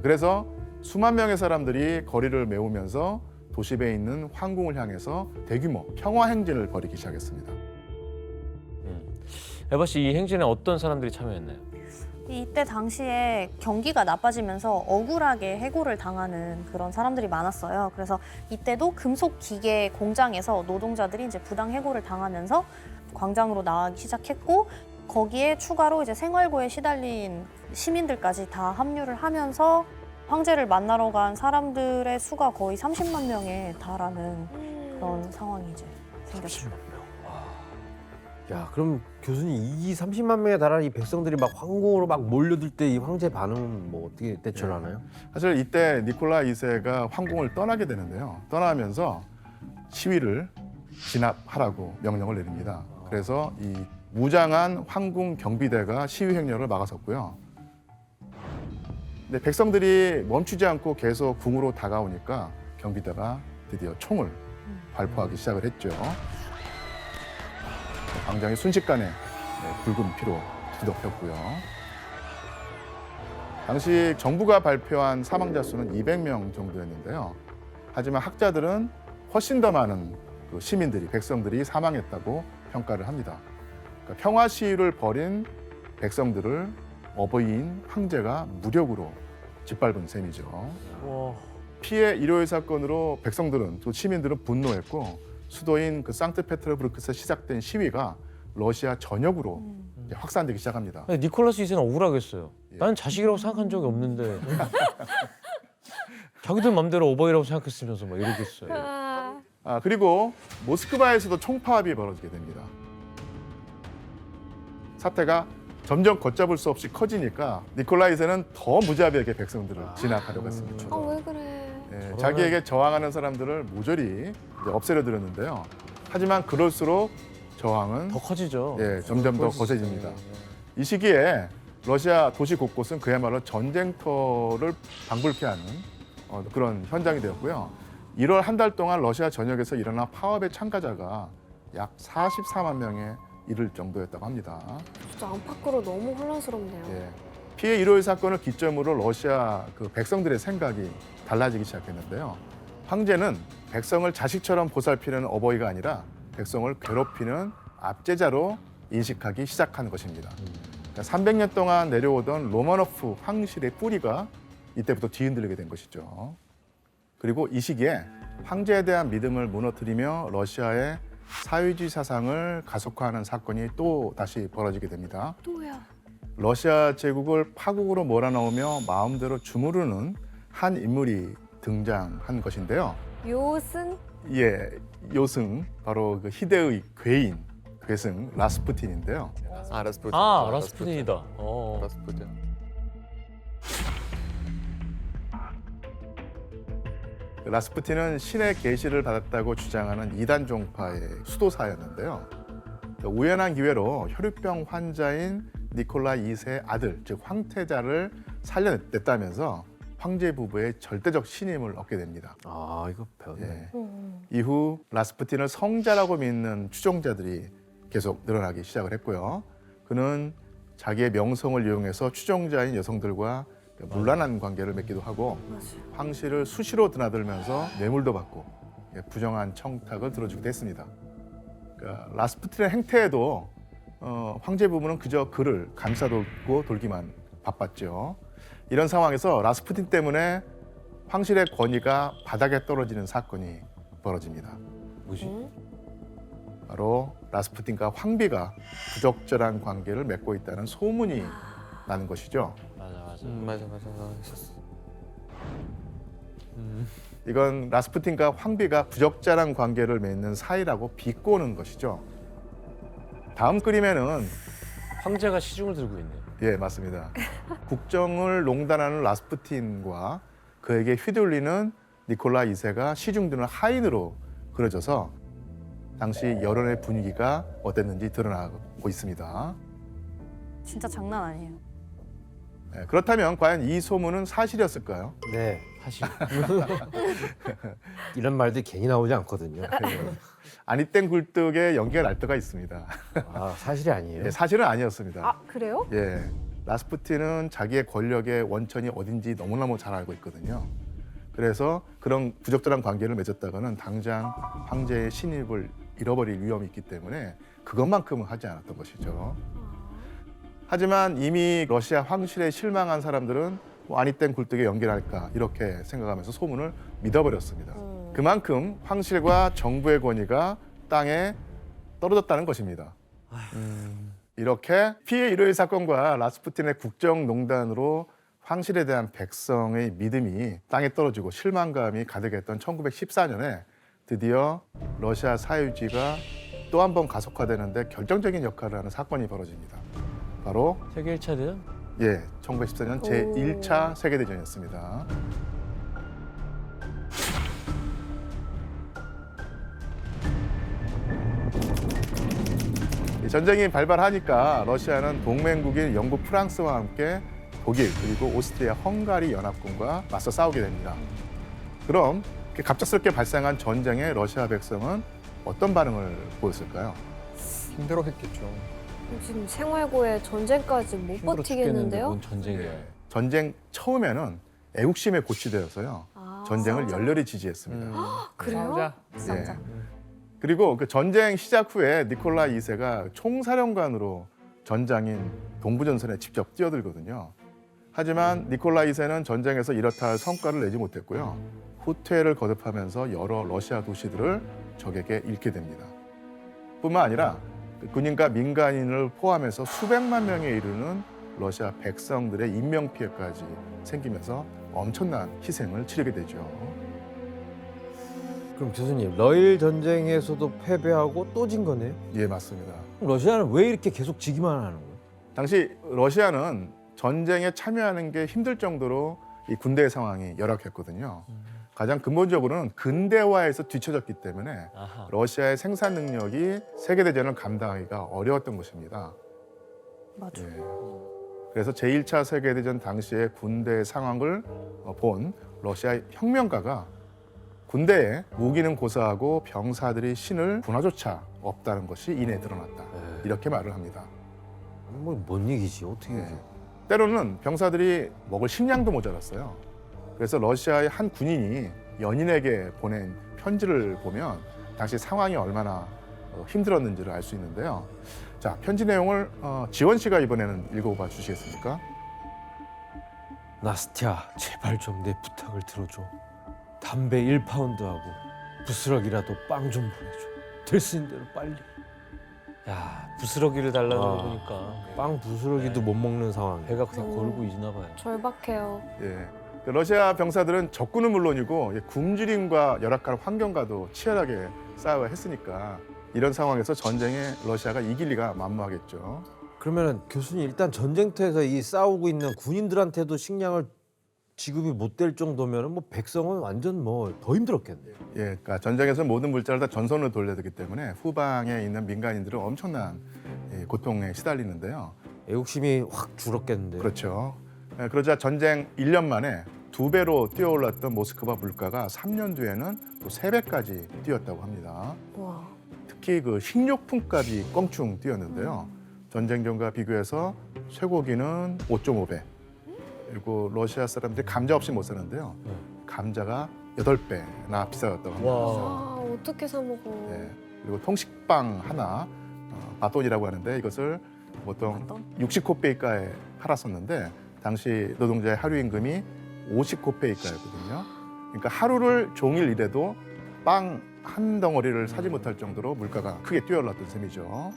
그래서 수만 명의 사람들이 거리를 메우면서 도시배에 있는 황궁을 향해서 대규모 평화 행진을 벌이기 시작했습니다. 에바 씨, 이 행진에 어떤 사람들이 참여했나요? 이때 당시에 경기가 나빠지면서 억울하게 해고를 당하는 그런 사람들이 많았어요. 그래서 이때도 금속 기계 공장에서 노동자들이 이제 부당 해고를 당하면서 광장으로 나가기 시작했고, 거기에 추가로 이제 생활고에 시달린 시민들까지 다 합류를 하면서 황제를 만나러 간 사람들의 수가 거의 30만 명에 달하는 그런 상황이 이제 생겼습니다. 야, 그럼 교수님 이 30만 명에 달하는 이 백성들이 막 황궁으로 막 몰려들 때 이 황제 반응은 뭐 어떻게 대처를 하나요? 사실 이때 니콜라 2세가 황궁을 떠나게 되는데요. 떠나면서 시위를 진압하라고 명령을 내립니다. 그래서 이 무장한 황궁 경비대가 시위 행렬을 막아섰고요. 근데 백성들이 멈추지 않고 계속 궁으로 다가오니까 경비대가 드디어 총을 발포하기 시작을 했죠. 광장이 순식간에 붉은 피로 뒤덮였고요. 당시 정부가 발표한 사망자 수는 200명 정도였는데요. 하지만 학자들은 훨씬 더 많은 그 시민들이, 백성들이 사망했다고 평가를 합니다. 그러니까 평화 시위를 벌인 백성들을 어버이인 황제가 무력으로 짓밟은 셈이죠. 와. 피해 일요일 사건으로 백성들은, 또 시민들은 분노했고, 수도인 그 상트페테르부르크에서 시작된 시위가 러시아 전역으로 이제 확산되기 시작합니다. 니콜라스 2세는 억울하겠어요. 예. 나는 자식이라고 생각한 적이 없는데 자기들 맘대로 어버이라고 생각했으면서 막 이러겠어요. 그리고 모스크바에서도 총파업이 벌어지게 됩니다. 사태가 점점 걷잡을 수 없이 커지니까 니콜라 2세는 더 무자비하게 백성들을 진압하려고 했습니다. 아, 왜 그래? 예, 자기에게 저항하는 사람들을 모조리 이제 없애려 들었는데요. 하지만 그럴수록 저항은 더 커지죠. 예, 점점 더 거세집니다. 이 시기에 러시아 도시 곳곳은 그야말로 전쟁터를 방불케 하는 그런 현장이 되었고요. 1월 한 달 동안 러시아 전역에서 일어난 파업의 참가자가 약 44만 명에 이를 정도였다고 합니다. 진짜 안팎으로 너무 혼란스럽네요. 예, 피해 일요일 사건을 기점으로 러시아 그 백성들의 생각이 달라지기 시작했는데요. 황제는 백성을 자식처럼 보살피는 어버이가 아니라 백성을 괴롭히는 압제자로 인식하기 시작한 것입니다. 그러니까 300년 동안 내려오던 로마노프 황실의 뿌리가 이때부터 뒤흔들리게 된 것이죠. 그리고 이 시기에 황제에 대한 믿음을 무너뜨리며 러시아의 사회주의 사상을 가속화하는 사건이 또 다시 벌어지게 됩니다. 또야. 러시아 제국을 파국으로 몰아넣으며 마음대로 주무르는 한 인물이 등장한 것인데요. 요슨? 예, 요승, 바로 그 희대의 괴인, 괴승 라스푸틴인데요. 라스푸틴. 아, 라스푸틴이다. 라스푸틴. 라스푸틴은 신의 계시를 받았다고 주장하는 이단 종파의 수도사였는데요. 우연한 기회로 혈유병 환자인 니콜라 2세 아들, 즉 황태자를 살려냈다면서 황제 부부의 절대적 신임을 얻게 됩니다. 아, 이거 배웠네. 예. 이후 라스푸틴을 성자라고 믿는 추종자들이 계속 늘어나기 시작을 했고요. 그는 자기의 명성을 이용해서 추종자인 여성들과 문란한 관계를 맺기도 하고 황실을 수시로 드나들면서 뇌물도 받고 부정한 청탁을 들어주기도 했습니다. 그러니까 라스푸틴의 행태에도 황제 부부는 그저 그를 감싸돌고 돌기만 바빴죠. 이런 상황에서 라스푸틴 때문에 황실의 권위가 바닥에 떨어지는 사건이 벌어집니다. 뭐지? 바로 라스푸틴과 황비가 부적절한 관계를 맺고 있다는 소문이 나는 것이죠. 맞아. 맞아. 있었어. 이건 라스푸틴과 황비가 부적절한 관계를 맺는 사이라고 비꼬는 것이죠. 다음 그림에는 황제가 시중을 들고 있네요. 예, 맞습니다. 국정을 농단하는 라스푸틴과 그에게 휘둘리는 니콜라 2세가 시중드는 하인으로 그려져서 당시 여론의 분위기가 어땠는지 드러나고 있습니다. 진짜 장난 아니에요. 예, 그렇다면 과연 이 소문은 사실이었을까요? 네. 사실. 이런 말들이 괜히 나오지 않거든요. 아니 땡 굴뚝에 연기가 날 때가 있습니다. 아, 사실이 아니에요. 예, 사실은 아니었습니다. 아, 그래요? 예, 라스푸틴은 자기의 권력의 원천이 어딘지 너무너무 잘 알고 있거든요. 그래서 그런 부적절한 관계를 맺었다가는 당장 황제의 신입을 잃어버릴 위험이 있기 때문에 그것만큼은 하지 않았던 것이죠. 하지만 이미 러시아 황실에 실망한 사람들은 뭐 아니 땐 굴뚝에 연기할까 이렇게 생각하면서 소문을 믿어버렸습니다. 그만큼 황실과 정부의 권위가 땅에 떨어졌다는 것입니다. 이렇게 피해 일요일 사건과 라스푸틴의 국정농단으로 황실에 대한 백성의 믿음이 땅에 떨어지고 실망감이 가득했던 1914년에 드디어 러시아 사회주의가 또 한 번 가속화되는데 결정적인 역할을 하는 사건이 벌어집니다. 바로 세계 1차 대전? 1914년 제1차 세계대전이었습니다. 이 전쟁이 발발하니까 러시아는 동맹국인 영국, 프랑스와 함께 독일 그리고 오스트리아, 헝가리 연합군과 맞서 싸우게 됩니다. 그럼 이렇게 갑작스럽게 발생한 전쟁에 러시아 백성은 어떤 반응을 보였을까요? 힘들어했겠죠. 지금 생활고에 전쟁까지 못 힘들어 죽겠는데 버티겠는데요? 뭔 전쟁이야. 전쟁 처음에는 애국심에 고취되어서요. 아, 전쟁을 싸우자. 열렬히 지지했습니다. 그래요? 싸우자. 그리고 그 전쟁 시작 후에 니콜라 2세가 총사령관으로 전장인 동부전선에 직접 뛰어들거든요. 하지만 니콜라 2세는 전쟁에서 이렇다 할 성과를 내지 못했고요. 후퇴를 거듭하면서 여러 러시아 도시들을 적에게 잃게 됩니다. 뿐만 아니라 군인과 민간인을 포함해서 수백만 명에 이르는 러시아 백성들의 인명피해까지 생기면서 엄청난 희생을 치르게 되죠. 그럼 교수님 러일 전쟁에서도 패배하고 또 진 거네요? 예, 맞습니다. 그럼 러시아는 왜 이렇게 계속 지기만 하는 거예요? 당시 러시아는 전쟁에 참여하는 게 힘들 정도로 이 군대 상황이 열악했거든요. 가장 근본적으로는 근대화에서 뒤처졌기 때문에 아하. 러시아의 생산 능력이 세계대전을 감당하기가 어려웠던 것입니다. 맞아. 예. 그래서 제1차 세계대전 당시의 군대 상황을 본 러시아 혁명가가 군대에 무기는 고사하고 병사들이 신을 분화조차 없다는 것이 이내 드러났다. 이렇게 말을 합니다. 뭔 얘기지? 어떻게 예. 때로는 병사들이 먹을 식량도 모자랐어요. 그래서 러시아의 한 군인이 연인에게 보낸 편지를 보면 당시 상황이 얼마나 힘들었는지를 알 수 있는데요. 자, 편지 내용을 지원 씨가 이번에는 읽어봐 주시겠습니까? 나스티아 제발 좀 내 부탁을 들어줘. 담배 1파운드하고 부스럭이라도 빵 좀 보내줘. 될 수 있는 대로 빨리. 야, 부스러기를 달라는 거 아. 보니까 빵 부스러기도 못 먹는 상황. 배가 그냥 고르고 있나 봐요. 절박해요. 예. 그 러시아 병사들은 적군은 물론이고 굶주림과 열악한 환경과도 치열하게 싸워야 했으니까 이런 상황에서 전쟁에 러시아가 이길 리가 만무하겠죠. 그러면은 교수님 일단 전쟁터에서 이 싸우고 있는 군인들한테도 식량을 지급이 못 될 정도면은 뭐 백성은 완전 뭐 더 힘들었겠네요. 예, 그러니까 전쟁에서 모든 물자를 다 전선으로 돌려야 되기 때문에 후방에 있는 민간인들은 엄청난 고통에 시달리는데요. 애국심이 확 줄었겠는데요. 그렇죠. 예, 그러자 전쟁 1년 만에 2배로 뛰어올랐던 모스크바 물가가 3년 뒤에는 또 3배까지 뛰었다고 합니다. 와. 특히 그 식료품값이 껑충 뛰었는데요. 전쟁 전과 비교해서 쇠고기는 5.5배. 그리고 러시아 사람들이 감자 없이 못 사는데요. 감자가 8배나 비싸졌다고 합니다. 와. 아, 어떻게 사 먹어? 예, 그리고 통식빵 하나, 바돈이라고 하는데 이것을 보통 60코페이카에 팔았었는데 당시 노동자의 하루 임금이 50코페이카였거든요. 그러니까 하루를 종일 일해도 빵 한 덩어리를 사지 못할 정도로 물가가 크게 뛰어올랐던 셈이죠.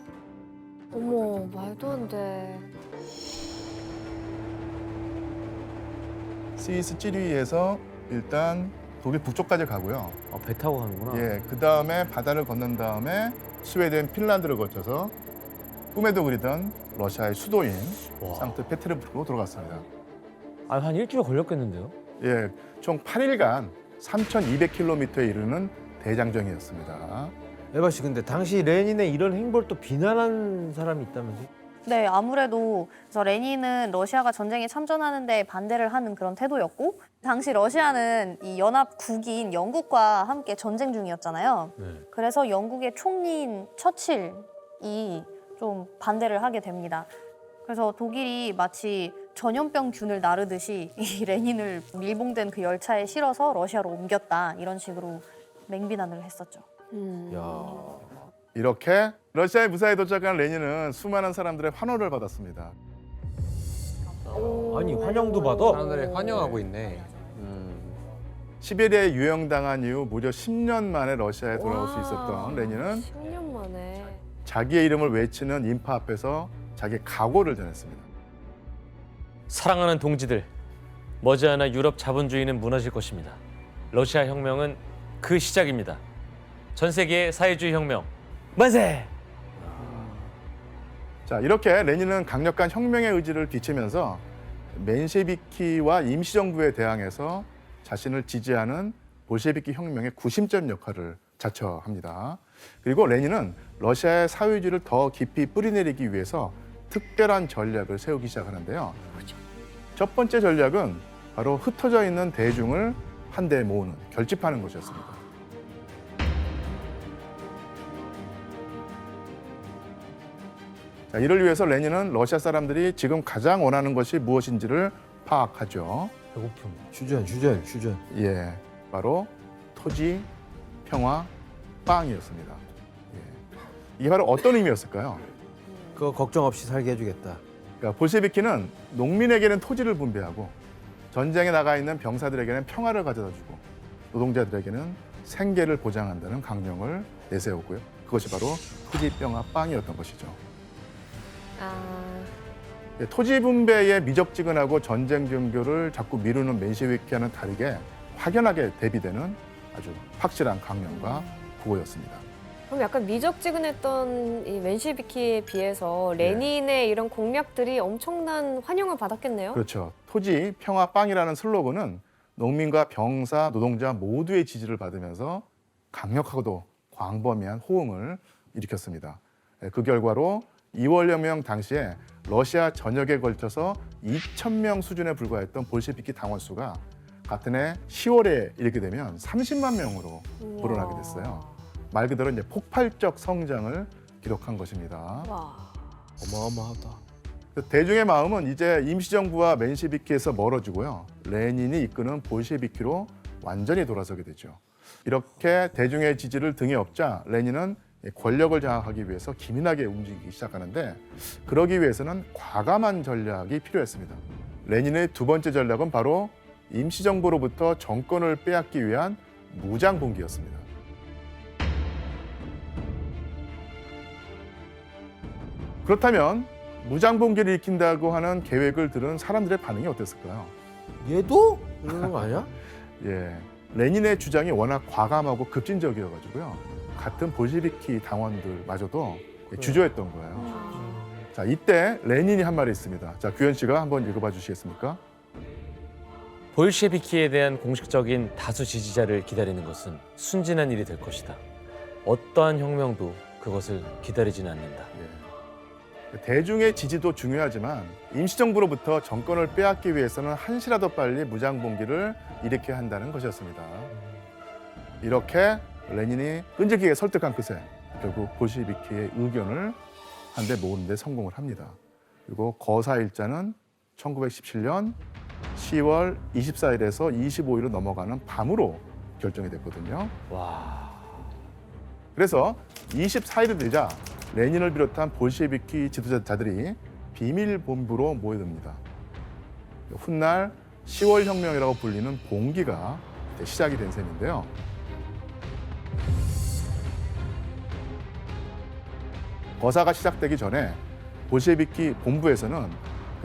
어머, 말도 안 돼. 스위스 찌리히에서 일단 독일 북쪽까지 가고요. 배 타고 가는구나. 예, 그 다음에 바다를 건넌 다음에 스웨덴, 핀란드를 거쳐서 꿈에도 그리던 러시아의 수도인 와. 상트페테르부르크로 들어갔습니다. 아, 한 일주일 걸렸겠는데요? 예, 총 8일간 3,200km에 이르는 대장정이었습니다. 에바 씨 근데 당시 레닌의 이런 행보를 또 비난한 사람이 있다면서요? 네, 아무래도 그래서 레닌은 러시아가 전쟁에 참전하는데 반대를 하는 그런 태도였고 당시 러시아는 이 연합국인 영국과 함께 전쟁 중이었잖아요. 네. 그래서 영국의 총리인 처칠이 좀 반대를 하게 됩니다. 그래서 독일이 마치 전염병균을 나르듯이 이 레닌을 밀봉된 그 열차에 실어서 러시아로 옮겼다 이런 식으로 맹비난을 했었죠. 야. 이렇게 러시아에 무사히 도착한 레닌은 수많은 사람들의 환호를 받았습니다. 아니 환영도 받아? 사람들이 환영하고 있네. 시베리아에 유영당한 이후 무려 10년 만에 러시아에 돌아올 수 있었던 레닌은 10년 만에. 자기의 이름을 외치는 인파 앞에서 자기의 각오를 전했습니다. 사랑하는 동지들, 머지않아 유럽 자본주의는 무너질 것입니다. 러시아 혁명은 그 시작입니다. 전 세계의 사회주의 혁명, 만세! 자, 이렇게 레닌은 강력한 혁명의 의지를 비치면서 맨셰비키와 임시정부에 대항해서 자신을 지지하는 볼셰비키 혁명의 구심점 역할을 자처합니다. 그리고 레닌은 러시아의 사회주의를 더 깊이 뿌리내리기 위해서 특별한 전략을 세우기 시작하는데요. 첫 번째 전략은 바로 흩어져 있는 대중을 한데 모으는, 결집하는 것이었습니다. 자, 이를 위해서 레닌은 러시아 사람들이 지금 가장 원하는 것이 무엇인지를 파악하죠. 배고픔. 휴전. 예, 바로 토지, 평화, 빵이었습니다. 예. 이게 바로 어떤 의미였을까요? 그거 걱정 없이 살게 해주겠다. 그러니까 볼셰비키는 농민에게는 토지를 분배하고 전쟁에 나가 있는 병사들에게는 평화를 가져다주고 노동자들에게는 생계를 보장한다는 강령을 내세우고요. 그것이 바로 토지, 평화, 빵이었던 것이죠. 예, 토지 분배의 미적지근하고 전쟁 종교를 자꾸 미루는 맨셰비키와는 다르게 확연하게 대비되는 아주 확실한 강령과 구호였습니다. 그럼 약간 미적지근했던 이 맨시비키에 비해서 레닌의 이런 공약들이 엄청난 환영을 받았겠네요. 그렇죠. 토지, 평화, 빵이라는 슬로건은 농민과 병사, 노동자 모두의 지지를 받으면서 강력하고도 광범위한 호응을 일으켰습니다. 예, 그 결과로 2월 혁명 당시에 러시아 전역에 걸쳐서 2,000명 수준에 불과했던 볼셰비키 당원 수가 같은 해 10월에 이르게 되면 30만 명으로 불어나게 됐어요. 말 그대로 이제 폭발적 성장을 기록한 것입니다. 와. 어마어마하다. 대중의 마음은 이제 임시정부와 맨셰비키에서 멀어지고요. 레닌이 이끄는 볼셰비키로 완전히 돌아서게 되죠. 이렇게 대중의 지지를 등에 업자 레닌은 권력을 장악하기 위해서 기민하게 움직이기 시작하는데 그러기 위해서는 과감한 전략이 필요했습니다. 레닌의 두 번째 전략은 바로 임시정부로부터 정권을 빼앗기 위한 무장봉기였습니다. 그렇다면 무장봉기를 일으킨다고 하는 계획을 들은 사람들의 반응이 어땠을까요? 얘도? 이러는 거 아니야? 예, 레닌의 주장이 워낙 과감하고 급진적이어가지고요. 같은 볼셰비키 당원들마저도 주저했던 거예요. 자, 이때 레닌이 한 말이 있습니다. 자, 규현 씨가 한번 읽어봐 주시겠습니까? 볼셰비키에 대한 공식적인 다수 지지자를 기다리는 것은 순진한 일이 될 것이다. 어떠한 혁명도 그것을 기다리지는 않는다. 예. 대중의 지지도 중요하지만 임시정부로부터 정권을 빼앗기 위해서는 한시라도 빨리 무장봉기를 일으켜야 한다는 것이었습니다. 이렇게 레닌이 끈질기게 설득한 끝에 결국 볼셰비키의 의견을 한데 모으는 데 성공을 합니다. 그리고 거사일자는 1917년 10월 24일에서 25일로 넘어가는 밤으로 결정이 됐거든요. 와. 그래서 24일이 되자 레닌을 비롯한 볼셰비키 지도자들이 비밀 본부로 모여듭니다. 훗날 10월 혁명이라고 불리는 봉기가 시작이 된 셈인데요. 거사가 시작되기 전에 볼셰비키 본부에서는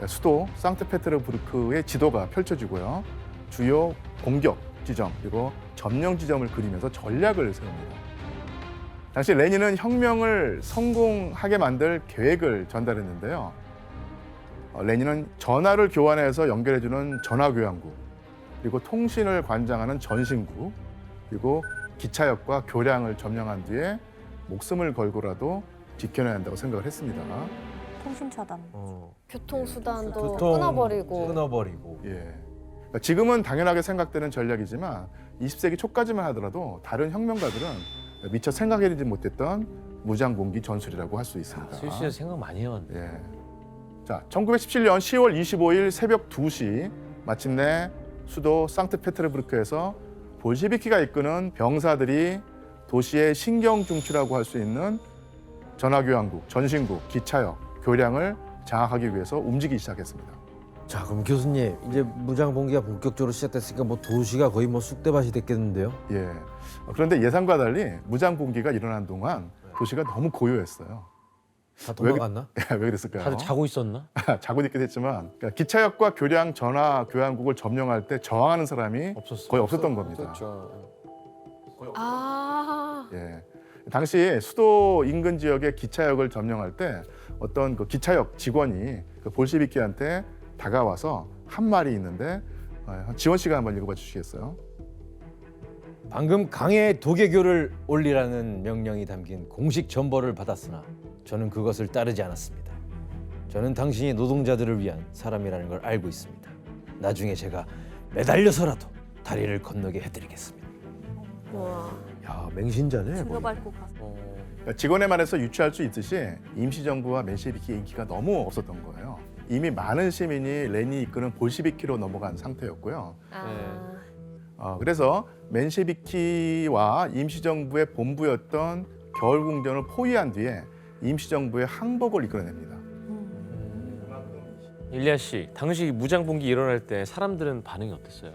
수도 상트페테르부르크의 지도가 펼쳐지고요. 주요 공격 지점 그리고 점령 지점을 그리면서 전략을 세웁니다. 당시 레닌은 혁명을 성공하게 만들 계획을 전달했는데요. 레닌은 전화를 교환해서 연결해주는 전화교환구, 그리고 통신을 관장하는 전신구, 그리고 기차역과 교량을 점령한 뒤에 목숨을 걸고라도 지켜내야 한다고 생각을 했습니다. 통신 차단. 교통수단도 교통 끊어버리고. 끊어버리고. 예. 그러니까 지금은 당연하게 생각되는 전략이지만 20세기 초까지만 하더라도 다른 혁명가들은 미처 생각해내지 못했던 무장봉기 전술이라고 할 수 있습니다. 슬슬 생각 많이 해왔네. 예. 자, 1917년 10월 25일 새벽 2시 마침내 수도 상트페테르부르크에서 볼셰비키가 이끄는 병사들이 도시의 신경중추라고 할 수 있는 전화교향국, 전신국, 기차역, 교량을 장악하기 위해서 움직이기 시작했습니다. 자, 그럼 교수님 이제 무장 봉기가 본격적으로 시작됐으니까 뭐 도시가 거의 뭐 쑥대밭이 됐겠는데요? 예. 그런데 예상과 달리 무장 봉기가 일어난 동안 도시가 너무 고요했어요. 다 도망갔나? 왜 그랬을까요? 다들 자고 있었나? 자고 있긴 했지만 그러니까 기차역과 교량 전화 교향국을 점령할 때 저항하는 사람이 없었어. 거의 없었던 겁니다. 그렇죠. 아, 예. 당시 수도 인근 지역의 기차역을 점령할 때 어떤 그 기차역 직원이 그 볼셰비키한테 다가와서 한 말이 있는데 지원 씨가 한번 읽어봐 주시겠어요? 방금 강에 도개교를 올리라는 명령이 담긴 공식 전보를 받았으나 저는 그것을 따르지 않았습니다. 저는 당신이 노동자들을 위한 사람이라는 걸 알고 있습니다. 나중에 제가 매달려서라도 다리를 건너게 해드리겠습니다. 와. 야, 맹신자네. 등을 거의. 밟고 가서. 그러니까 직원의 말에서 유추할 수 있듯이 임시정부와 멘셰비키의 인기가 너무 없었던 거예요. 이미 많은 시민이 레닌이 이끄는 볼시비키로 넘어간 상태였고요. 아. 그래서 멘셰비키와 임시정부의 본부였던 겨울궁전을 포위한 뒤에 임시정부의 항복을 이끌어냅니다. 일리아 씨, 당시 무장 봉기 일어날 때 사람들은 반응이 어땠어요?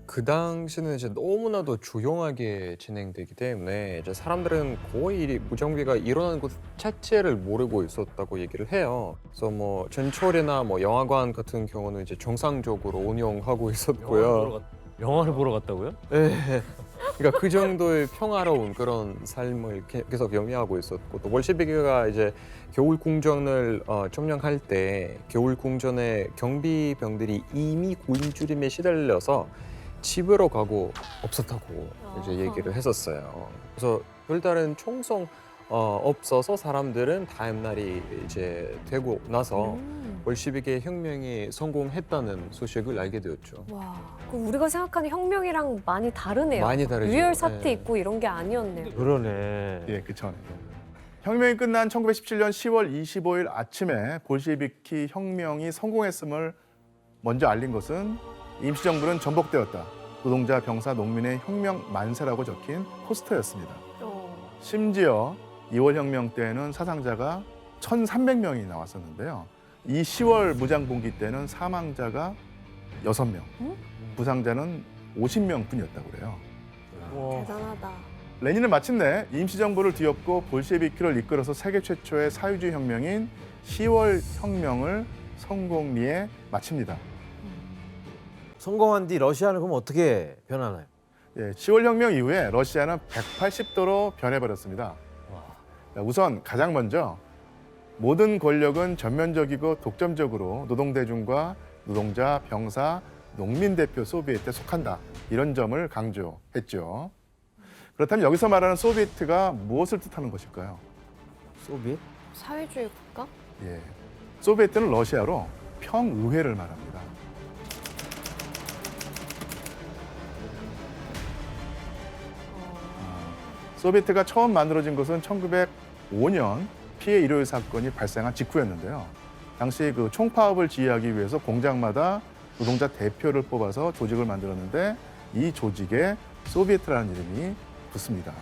그 당시는 이제 너무나도 조용하게 진행되기 때문에 이제 사람들은 거의 이 무정비가 일어나는 것 자체를 모르고 있었다고 얘기를 해요. 그래서 뭐 전철이나 뭐 영화관 같은 경우는 이제 정상적으로 운영하고 있었고요. 영화를 보러 갔다고요? 네. 그러니까 그 정도의 평화로운 그런 삶을 계속 영위하고 있었고 또 볼셰비키가 이제 겨울 궁전을 점령할 때 겨울 궁전의 경비병들이 이미 굶주림에 시달려서 집으로 가고 없었다고 이제 얘기를 했었어요. 그래서 별다른 총성 없어서 사람들은 다음 날이 이제 되고 나서 볼시비키의 혁명이 성공했다는 소식을 알게 되었죠. 와. 그럼 우리가 생각하는 혁명이랑 많이 다르네요. 많이 다르죠. 유혈 사태 네. 있고 이런 게 아니었네요. 그러네. 예, 그쵸. 혁명이 끝난 1917년 10월 25일 아침에 볼셰비키 혁명이 성공했음을 먼저 알린 것은 임시정부는 전복되었다. 노동자, 병사, 농민의 혁명 만세라고 적힌 포스터였습니다. 심지어 2월 혁명 때에는 사상자가 1,300명이 나왔었는데요. 이 10월 무장봉기 때는 사망자가 6명, 부상자는 50명 뿐이었다고 그래요. 대단하다. 레닌은 마침내 임시정부를 뒤엎고 볼셰비키를 이끌어서 세계 최초의 사회주의 혁명인 10월 혁명을 성공리에 마칩니다. 성공한 뒤 러시아는 그럼 어떻게 변하나요? 예, 10월 혁명 이후에 러시아는 180도로 변해버렸습니다. 우선 가장 먼저 모든 권력은 전면적이고 독점적으로 노동대중과 노동자, 병사, 농민 대표 소비에트에 속한다. 이런 점을 강조했죠. 그렇다면 여기서 말하는 소비에트가 무엇을 뜻하는 것일까요? 소비에트? 사회주의 국가? 예, 소비에트는 러시아로 평의회를 말합니다. 소비에트가 처음 만들어진 것은 1905년 피해 일요일 사건이 발생한 직후였는데요. 당시 그 총파업을 지휘하기 위해서 공장마다 노동자 대표를 뽑아서 조직을 만들었는데 이 조직에 소비에트라는 이름이 붙습니다.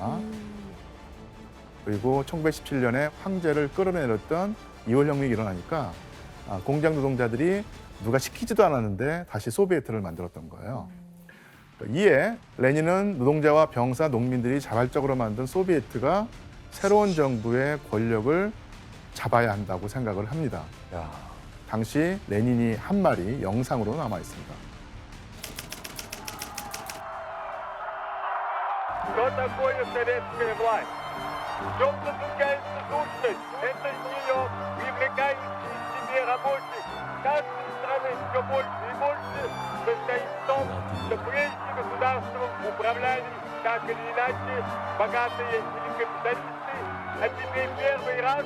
그리고 1917년에 황제를 끌어내렸던 2월 혁명이 일어나니까 공장 노동자들이 누가 시키지도 않았는데 다시 소비에트를 만들었던 거예요. 이에 레닌은 노동자와 병사, 농민들이 자발적으로 만든 소비에트가 새로운 정부의 권력을 잡아야 한다고 생각을 합니다. 당시 레닌이 한 말이 영상으로 남아 있습니다. Что такое советская власть? В чем заключается сущность? Это ее привлекающий к себе рабочих каждой страны все больше и больше состоит в том, что прежде государством управляли так или иначе богатые или капиталисты, а теперь первый раз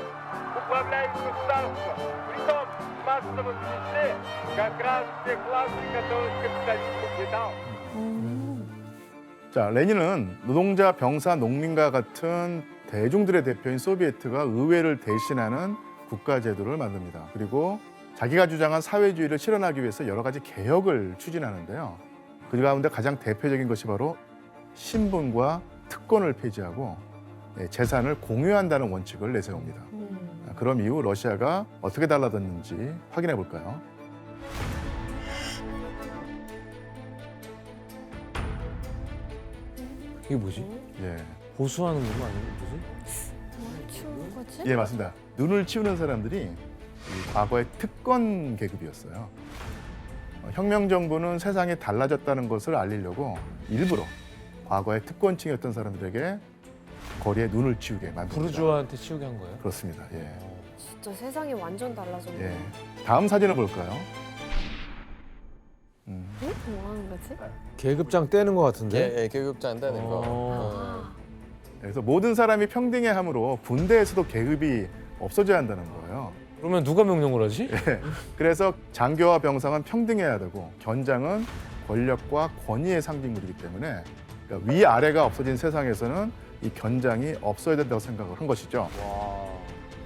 управляют государством. Притом в массовом числе как раз те классы, которых капитализм угнетал. 자, 레닌은 노동자, 병사, 농민과 같은 대중들의 대표인 소비에트가 의회를 대신하는 국가제도를 만듭니다. 그리고 자기가 주장한 사회주의를 실현하기 위해서 여러 가지 개혁을 추진하는데요. 그 가운데 가장 대표적인 것이 바로 신분과 특권을 폐지하고 재산을 공유한다는 원칙을 내세웁니다. 그럼 이후 러시아가 어떻게 달라졌는지 확인해 볼까요? 이게 뭐지? 예, 보수하는 거 아니에요? 뭐지? 치우는 거지? 예 맞습니다. 눈을 치우는 사람들이 이 과거의 특권 계급이었어요. 혁명 정부는 세상이 달라졌다는 것을 알리려고 일부러 과거의 특권층이었던 사람들에게 거리에 눈을 치우게 만듭니다. 부르주아한테 치우게 한 거예요? 그렇습니다. 예. 진짜 세상이 완전 달라졌네. 예. 다음 사진을 볼까요? 응? 뭐 하는 거지? 계급장 떼는 것 같은데. 예, 교육자 한다는 거. 아, 그래서 모든 사람이 평등해야 하므로 군대에서도 계급이 없어져야 한다는 거예요. 그러면 누가 명령을 하지? 그래서 장교와 병상은 평등해야 되고 견장은 권력과 권위의 상징물이기 때문에 그러니까 위아래가 없어진 세상에서는 이 견장이 없어야 된다고 생각을 한 것이죠.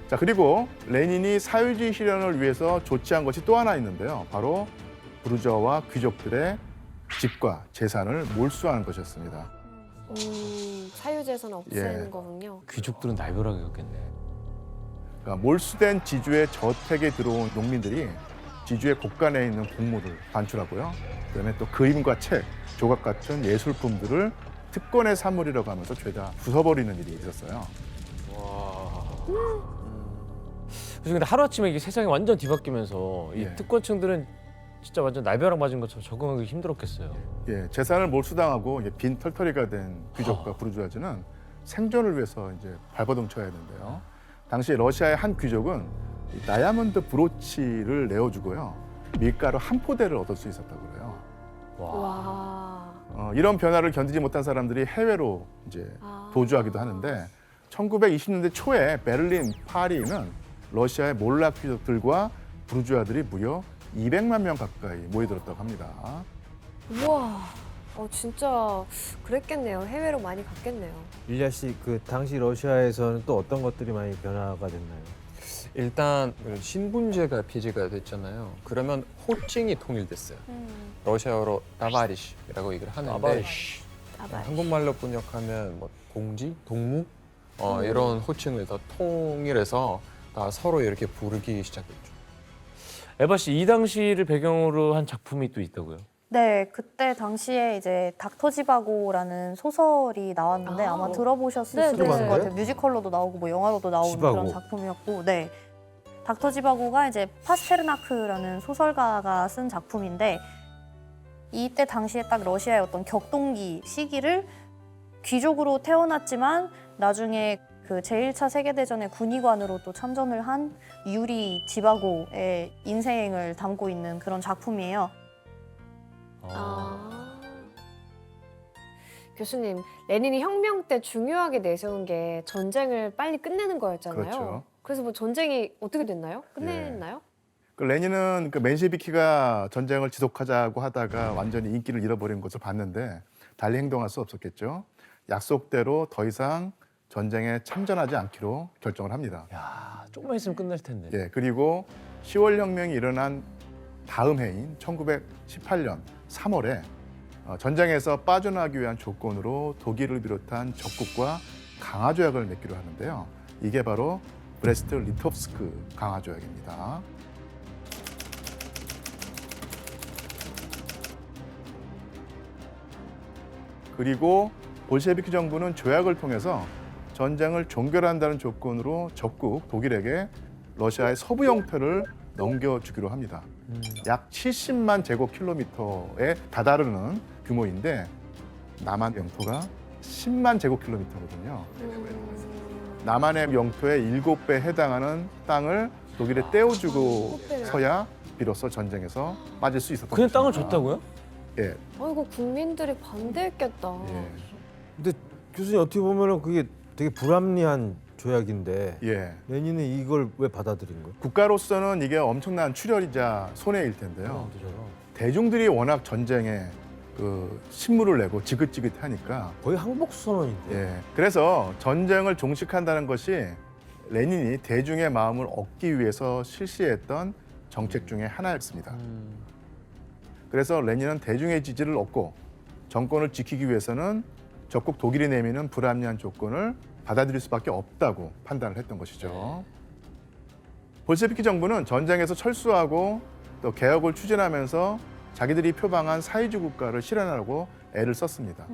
자, 그리고 레닌이 사회주의 실현을 위해서 조치한 것이 또 하나 있는데요. 바로 부르주아와 귀족들의 집과 재산을 몰수하는 것이었습니다. 사유재산 없애는 예. 거군요. 귀족들은 날벼락이 었겠네. 그러니까 몰수된 지주의 저택에 들어온 농민들이 지주의 곳간에 있는 곡물을 반출하고요. 그다음에 또 그림과 책, 조각 같은 예술품들을 특권의 산물이라고 하면서 죄다 부숴버리는 일이 있었어요. 그래서 근데 하루아침에 이게 세상이 완전 뒤바뀌면서 이 예. 특권층들은 진짜 완전 날벼락 맞은 것처럼 적응하기 힘들었겠어요. 예, 재산을 몰수당하고 이제 빈 털터리가 된 귀족과 부르주아즈는 생존을 위해서 이제 발버둥쳐야 했는데요. 당시 러시아의 한 귀족은 이 다이아몬드 브로치를 내어주고요. 밀가루 한 포대를 얻을 수 있었다고 그래요. 와. 이런 변화를 견디지 못한 사람들이 해외로 이제 도주하기도 하는데 1920년대 초에 베를린, 파리는 러시아의 몰락 귀족들과 부르주아들이 무려 200만 명 가까이 모여들었다고 합니다. 우와. 진짜 그랬겠네요. 해외로 많이 갔겠네요. 일리아 씨, 그 당시 러시아에서는 또 어떤 것들이 많이 변화가 됐나요? 일단 신분제가 폐지가 됐잖아요. 그러면 호칭이 통일됐어요. 러시아어로 나바리시라고 얘기를 하는데 한국말로 번역하면 뭐 공지, 동무 이런 호칭을 다 통일해서 다 서로 이렇게 부르기 시작했죠. 에바 씨, 이 당시를 배경으로 한 작품이 또 있다고요? 네, 그때 당시에 이제 닥터 지바고라는 소설이 나왔는데 아. 아마 들어보셨을 네, 수도 네. 있을 것 같아요. 뮤지컬로도 나오고 뭐 영화로도 나오는 지바고. 그런 작품이었고, 네. 닥터 지바고가 이제 파스테르나크라는 소설가가 쓴 작품인데 이때 당시에 딱 러시아의 어떤 격동기 시기를 귀족으로 태어났지만 나중에 그 제1차 세계대전의 군의관으로 또 참전을 한 유리 지바고의 인생을 담고 있는 그런 작품이에요. 교수님, 레닌이 혁명 때 중요하게 내세운 게 전쟁을 빨리 끝내는 거였잖아요. 그렇죠. 그래서 뭐 전쟁이 어떻게 됐나요? 끝냈나요? 그 레닌은 그 맨셰비키가 전쟁을 지속하자고 하다가 완전히 인기를 잃어버린 것을 봤는데 달리 행동할 수 없었겠죠. 약속대로 더 이상 전쟁에 참전하지 않기로 결정을 합니다. 야, 조금만 있으면 끝날 텐데. 예, 그리고 10월 혁명이 일어난 다음 해인 1918년 3월에 전쟁에서 빠져나가기 위한 조건으로 독일을 비롯한 적국과 강화 조약을 맺기로 하는데요. 이게 바로 브레스트 리토프스크 강화 조약입니다. 그리고 볼셰비키 정부는 조약을 통해서 전쟁을 종결한다는 조건으로 적국 독일에게 러시아의 서부 영토를 넘겨주기로 합니다. 약 70만 제곱킬로미터에 다다르는 규모인데 남한 영토가 10만 제곱킬로미터거든요. 남한의 영토의 7배에 해당하는 땅을 독일에 떼어주고서야 비로소 전쟁에서 빠질 수 있었던 그냥 땅을 것입니다. 줬다고요? 예, 이거 국민들이 반대했겠다. 예, 근데 교수님 어떻게 보면은 그게 되게 불합리한 조약인데 예. 레닌은 이걸 왜 받아들인 거예요? 국가로서는 이게 엄청난 출혈이자 손해일 텐데요. 대중들이 워낙 전쟁에 그 신물을 내고 지긋지긋하니까 거의 항복 선언인데. 예. 그래서 전쟁을 종식한다는 것이 레닌이 대중의 마음을 얻기 위해서 실시했던 정책 중에 하나였습니다. 그래서 레닌은 대중의 지지를 얻고 정권을 지키기 위해서는 적국 독일이 내미는 불합리한 조건을 받아들일 수밖에 없다고 판단을 했던 것이죠. 볼셰비키 정부는 전쟁에서 철수하고 또 개혁을 추진하면서 자기들이 표방한 사회주의 국가를 실현하려고 애를 썼습니다.